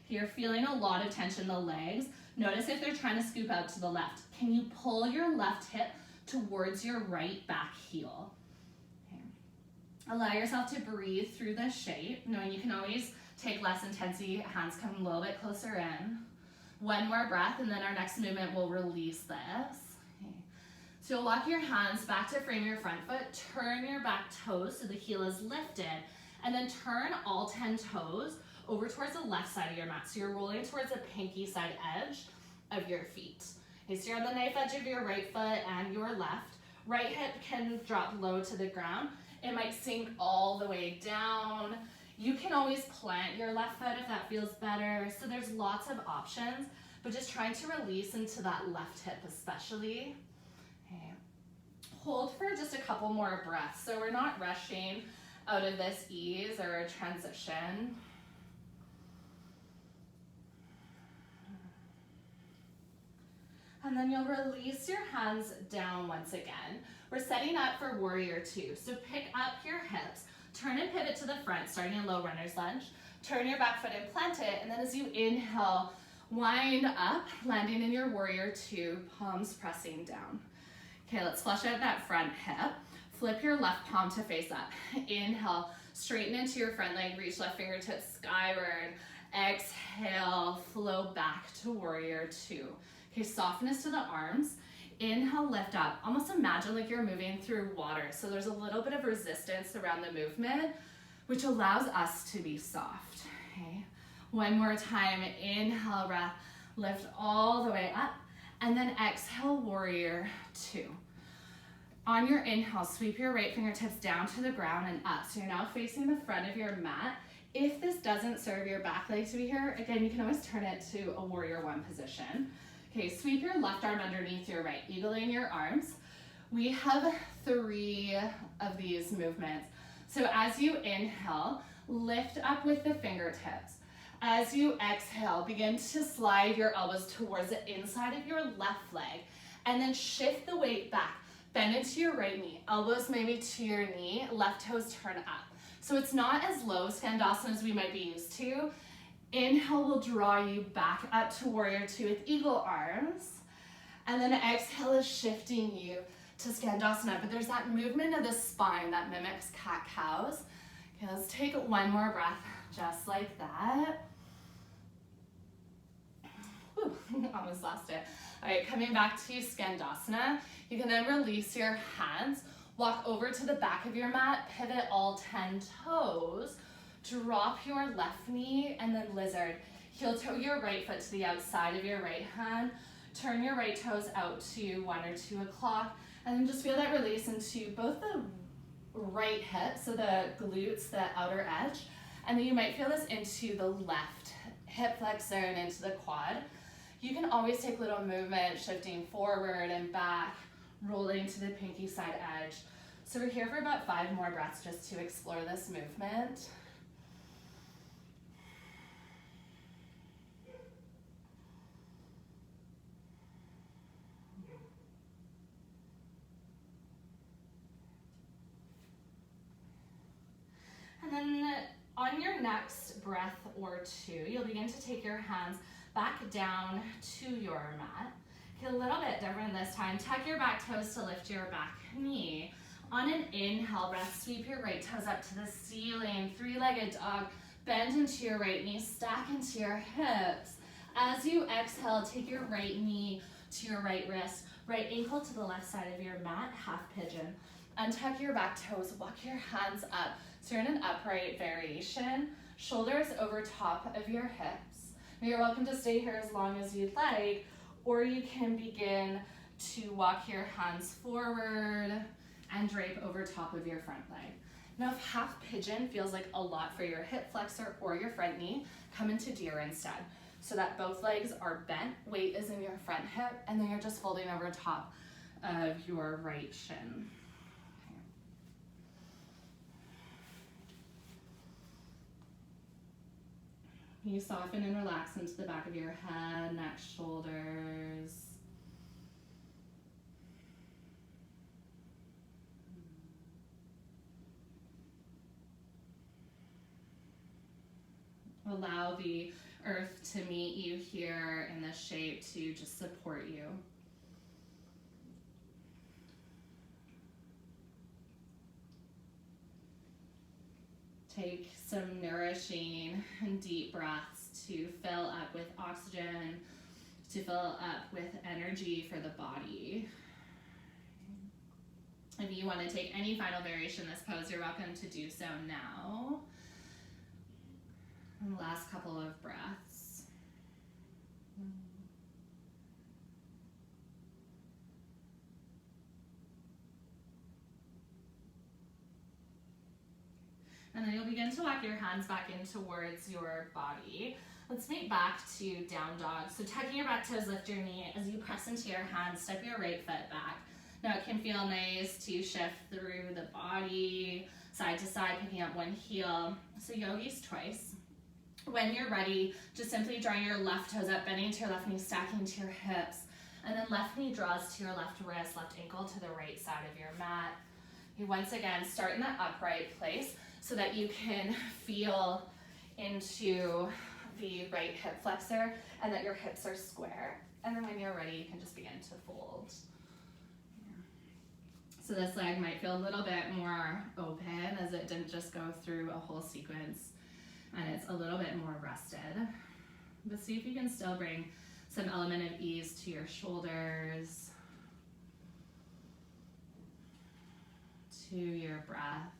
You're feeling a lot of tension in the legs. Notice if they're trying to scoop out to the left. Can you pull your left hip towards your right back heel? Okay. Allow yourself to breathe through the shape, knowing you can always take less intensity, hands come a little bit closer in. 1 more breath, and then our next movement will release this. Okay. So you'll walk your hands back to frame your front foot, turn your back toes so the heel is lifted, and then turn all 10 toes over towards the left side of your mat. So you're rolling towards the pinky side edge of your feet. Okay, so you're on the knife edge of your right foot and your left. Right hip can drop low to the ground. It might sink all the way down. You can always plant your left foot if that feels better. So there's lots of options, but just trying to release into that left hip especially. Okay. Hold for just a couple more breaths. So we're not rushing out of this ease or transition. And then you'll release your hands down once again. We're setting up for warrior 2. So pick up your hips, turn and pivot to the front, starting in low runner's lunge. Turn your back foot and plant it, and then as you inhale, wind up, landing in your warrior 2, palms pressing down. Okay, let's flush out that front hip. Flip your left palm to face up. Inhale, straighten into your front leg, reach left fingertips skyward. Exhale, flow back to warrior 2. Okay, softness to the arms. Inhale, lift up. Almost imagine like you're moving through water. So there's a little bit of resistance around the movement, which allows us to be soft. Okay, 1 more time. Inhale, breath, lift all the way up. And then exhale, warrior 2. On your inhale, sweep your right fingertips down to the ground and up. So you're now facing the front of your mat. If this doesn't serve your back leg to be here, again, you can always turn it to a warrior 1 position. Okay, sweep your left arm underneath your right, eagling your arms. We have 3 of these movements. So as you inhale, lift up with the fingertips. As you exhale, begin to slide your elbows towards the inside of your left leg, and then shift the weight back. Bend into your right knee, elbows maybe to your knee, left toes turn up. So it's not as low Skandasana as we might be used to. Inhale will draw you back up to warrior 2 with eagle arms. And then exhale is shifting you to Skandasana. But there's that movement of the spine that mimics cat-cows. Okay, let's take 1 more breath just like that. Whew, almost lost it. All right, coming back to Skandasana. You can then release your hands, walk over to the back of your mat, pivot all 10 toes, drop your left knee, and then lizard. Heel toe your right foot to the outside of your right hand. Turn your right toes out to 1 or 2 o'clock, and then just feel that release into both the right hip, so the glutes, the outer edge, and then you might feel this into the left hip flexor and into the quad. You can always take little movement, shifting forward and back, rolling to the pinky side edge. So we're here for about 5 more breaths just to explore this movement. And then on your next breath or two, you'll begin to take your hands back down to your mat. Get a little bit different this time. Tuck your back toes to lift your back knee. On an inhale breath, sweep your right toes up to the ceiling, 3-legged dog. Bend into your right knee, stack into your hips. As you exhale, take your right knee to your right wrist, right ankle to the left side of your mat, half pigeon. Untuck your back toes, walk your hands up. So you're in an upright variation, shoulders over top of your hips. Now you're welcome to stay here as long as you'd like, or you can begin to walk your hands forward and drape over top of your front leg. Now if half pigeon feels like a lot for your hip flexor or your front knee, come into deer instead. So that both legs are bent, weight is in your front hip, and then you're just folding over top of your right shin. You soften and relax into the back of your head, neck, shoulders. Allow the earth to meet you here in this shape to just support you. Take some nourishing and deep breaths to fill up with oxygen, to fill up with energy for the body. If you want to take any final variation in this pose, you're welcome to do so now. And last couple of breaths. And then you'll begin to walk your hands back in towards your body. Let's meet back to down dog. So tucking your back toes, lift your knee. As you press into your hands, step your right foot back. Now it can feel nice to shift through the body, side to side, picking up one heel. So yogis twice. When you're ready, just simply drawing your left toes up, bending to your left knee, stacking to your hips. And then left knee draws to your left wrist, left ankle to the right side of your mat. You once again start in that upright place so that you can feel into the right hip flexor and that your hips are square. And then when you're ready, you can just begin to fold. So this leg might feel a little bit more open as it didn't just go through a whole sequence, and it's a little bit more rested. But see if you can still bring some element of ease to your shoulders, to your breath.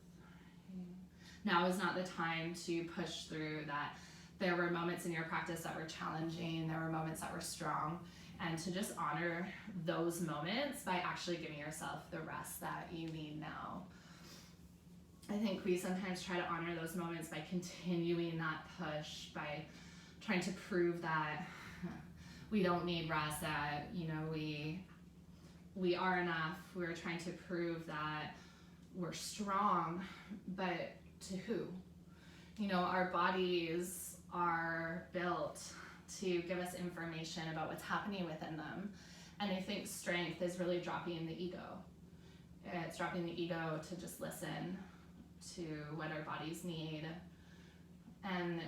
Now is not the time to push through that. There were moments in your practice that were challenging, there were moments that were strong, and to just honor those moments by actually giving yourself the rest that you need now. I think we sometimes try to honor those moments by continuing that push, by trying to prove that we don't need rest, that we are enough. We're trying to prove that we're strong, but to who? Our bodies are built to give us information about what's happening within them. And I think strength is really dropping the ego. It's dropping the ego to just listen to what our bodies need and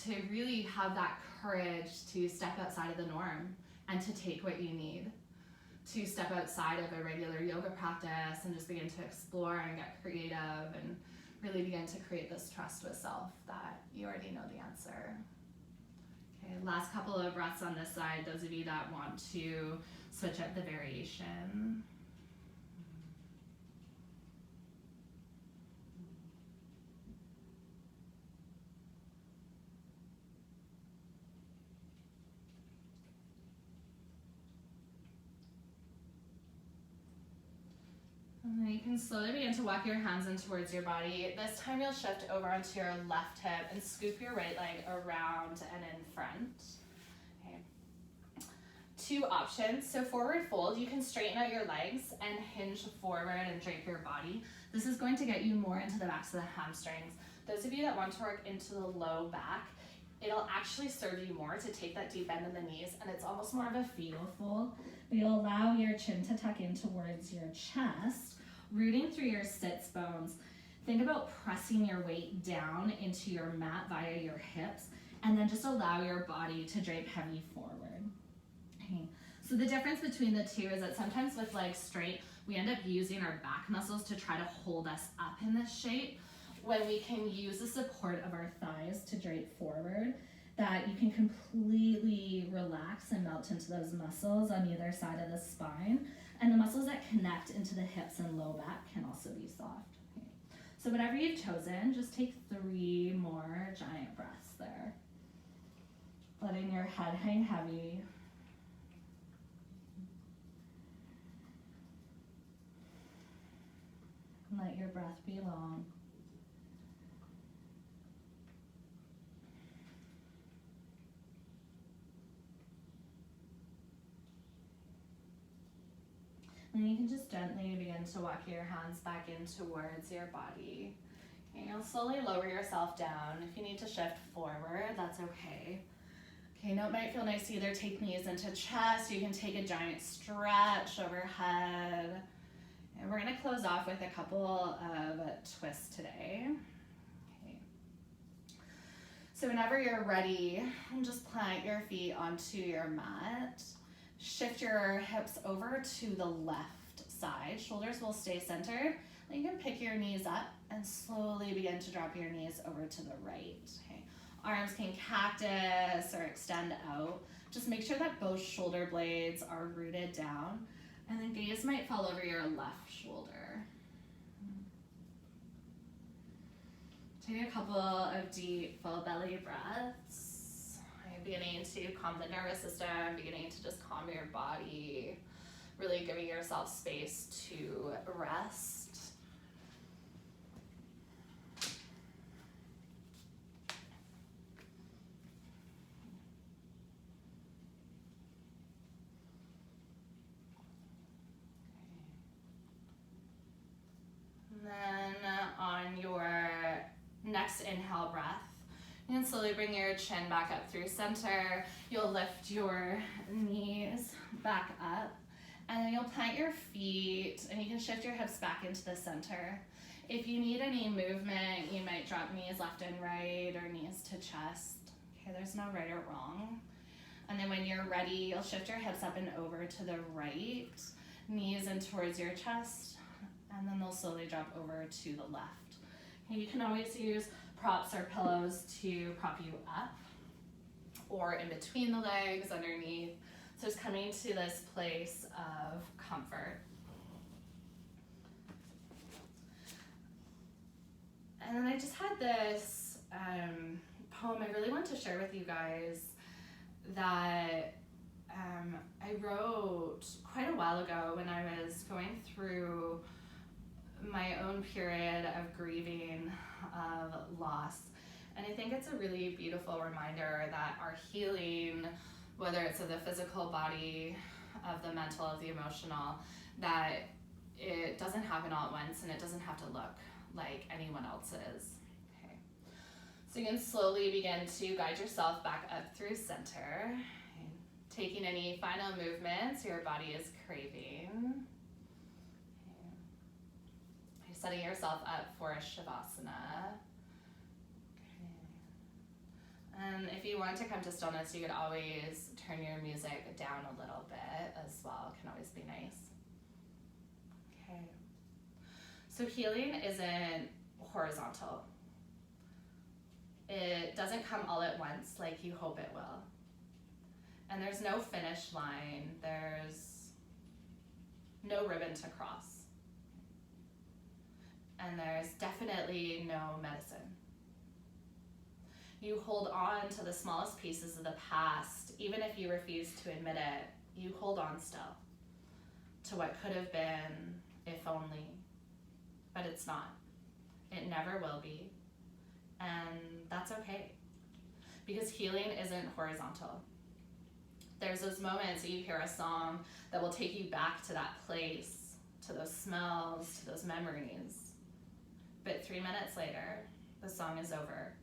to really have that courage to step outside of the norm and to take what you need, to step outside of a regular yoga practice and just begin to explore and get creative and really begin to create this trust with self that you already know the answer. Okay, last couple of breaths on this side, those of you that want to switch up the variation. And then you can slowly begin to walk your hands in towards your body. This time you'll shift over onto your left hip and scoop your right leg around and in front. Okay. two options. So forward fold, you can straighten out your legs and hinge forward and drape your body. This is going to get you more into the backs of the hamstrings. Those of you that want to work into the low back, it'll actually serve you more to take that deep bend in the knees, and it's almost more of a fetal fold. But you'll allow your chin to tuck in towards your chest, rooting through your sits bones. Think about pressing your weight down into your mat via your hips, and then just allow your body to drape heavy forward. Okay. So the difference between the two is that sometimes with legs straight, we end up using our back muscles to try to hold us up in this shape, when we can use the support of our thighs to drape forward, that you can completely relax and melt into those muscles on either side of the spine. And the muscles that connect into the hips and low back can also be soft. Okay. So whatever you've chosen, just take 3 more giant breaths there. Letting your head hang heavy. And let your breath be long. And you can just gently begin to walk your hands back in towards your body. And you'll slowly lower yourself down. If you need to shift forward, that's okay. Okay, now it might feel nice to either take knees into chest, you can take a giant stretch overhead. And we're gonna close off with a couple of twists today. Okay. So whenever you're ready, just plant your feet onto your mat. Shift your hips over to the left side. Shoulders will stay centered. Then you can pick your knees up and slowly begin to drop your knees over to the right. Okay. Arms can cactus or extend out. Just make sure that both shoulder blades are rooted down, and then gaze might fall over your left shoulder. Take a couple of deep full belly breaths. Beginning to calm the nervous system, beginning to just calm your body, really giving yourself space to rest. And then on your next inhale breath, you can slowly bring your chin back up through center. You'll lift your knees back up, and then you'll plant your feet, and you can shift your hips back into the center. If you need any movement, you might drop knees left and right, or knees to chest. Okay, there's no right or wrong. And then when you're ready, you'll shift your hips up and over to the right, knees in towards your chest, and then they'll slowly drop over to the left. Okay, you can always use props or pillows to prop you up, or in between the legs, underneath. So it's coming to this place of comfort. And then I just had this poem I really want to share with you guys that I wrote quite a while ago when I was going through my own period of grieving, of loss. And I think it's a really beautiful reminder that our healing, whether it's of the physical body, of the mental, of the emotional, that it doesn't happen all at once, and it doesn't have to look like anyone else's. Okay. So you can slowly begin to guide yourself back up through center, and taking any final movements your body is craving. Setting yourself up for a Shavasana. Okay. And if you want to come to stillness, you could always turn your music down a little bit as well. It can always be nice. Okay. So healing isn't horizontal. It doesn't come all at once like you hope it will. And there's no finish line. There's no ribbon to cross. And there's definitely no medicine. You hold on to the smallest pieces of the past, even if you refuse to admit it. You hold on still to what could have been, if only. But it's not. It never will be. And that's okay. Because healing isn't horizontal. There's those moments that you hear a song that will take you back to that place, to those smells, to those memories. But 3 minutes later, the song is over.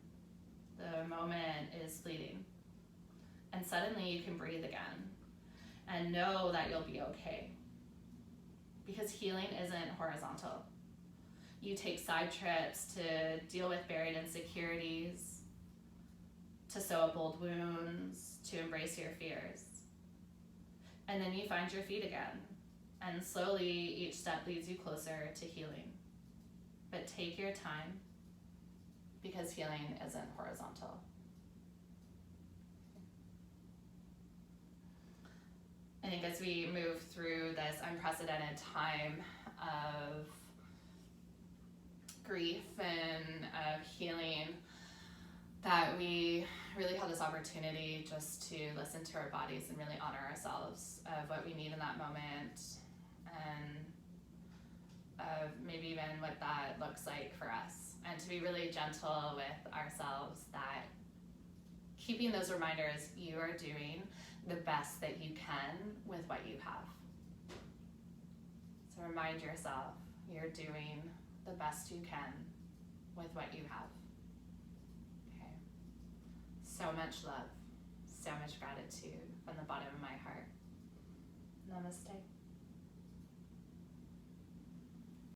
The moment is fleeting. And suddenly you can breathe again and know that you'll be okay. Because healing isn't horizontal. You take side trips to deal with buried insecurities, to sew up old wounds, to embrace your fears. And then you find your feet again. And slowly each step leads you closer to healing. But take your time, because healing isn't horizontal. I think as we move through this unprecedented time of grief and of healing, that we really have this opportunity just to listen to our bodies and really honor ourselves of what we need in that moment, and of maybe even what that looks like for us, and to be really gentle with ourselves, that keeping those reminders, you are doing the best that you can with what you have. So remind yourself, you're doing the best you can with what you have. Okay. So much love, so much gratitude from the bottom of my heart. Namaste.